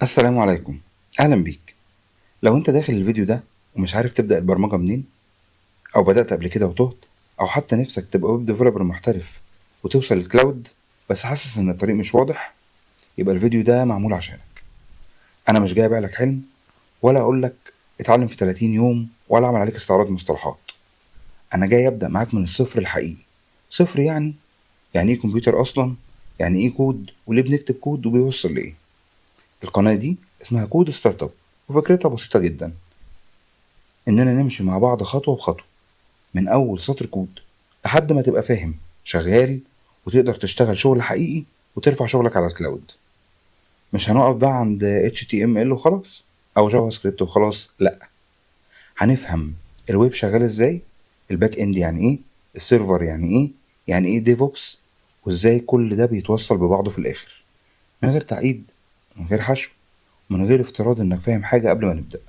السلام عليكم. أهلا بيك. لو أنت داخل الفيديو ده ومش عارف تبدأ البرمجة منين، أو بدأت قبل كده وتهت، أو حتى نفسك تبقى ويب ديفلوبر محترف وتوصل للكلاود بس حاسس إن الطريق مش واضح، يبقى الفيديو ده معمول عشانك. أنا مش جاي أبيع لك حلم ولا أقول لك اتعلم في 30 يوم ولا أعمل عليك استعراض مصطلحات. أنا جاي أبدأ معاك من الصفر الحقيقي. صفر يعني إيه كمبيوتر أصلا؟ يعني إيه كود؟ وليه بنكتب كود وبيوصل لإيه؟ القناة دي اسمها كود ستارت اب، وفكرتها بسيطة جدا، إننا نمشي مع بعض خطوة بخطوة من أول سطر كود لحد ما تبقى فاهم شغال وتقدر تشتغل شغل حقيقي وترفع شغلك على الكلاود. مش هنقف بقى عند HTML وخلاص أو جافا سكريبت وخلاص، لأ، هنفهم الويب شغال ازاي، الباك اند يعني ايه، السيرفر يعني ايه، يعني ايه ديفوبس، وازاي كل ده بيتوصل ببعضه في الآخر، من غير تعقيد، من غير حشو، من غير افتراض انك فاهم حاجة قبل ما نبدأ.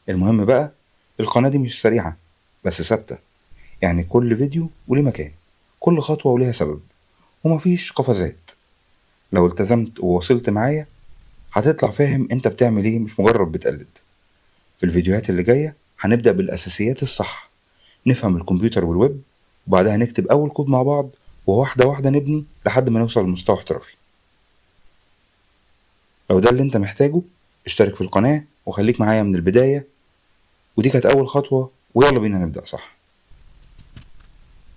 المهم بقى، القناة دي مش سريعة بس ثابتة، يعني كل فيديو وليه مكان، كل خطوة وليها سبب، ومفيش قفزات. لو التزمت ووصلت معايا هتطلع فاهم انت بتعمل ايه، مش مجرد بتقلد. في الفيديوهات اللي جاية هنبدأ بالأساسيات الصح، نفهم الكمبيوتر والويب، وبعدها نكتب أول كود مع بعض، وواحدة واحدة نبني لحد ما نوصل لمستوى احترافي. لو ده اللي انت محتاجه، اشترك في القناة وخليك معايا من البداية، ودي كانت أول خطوة، ويلا بينا نبدأ صح.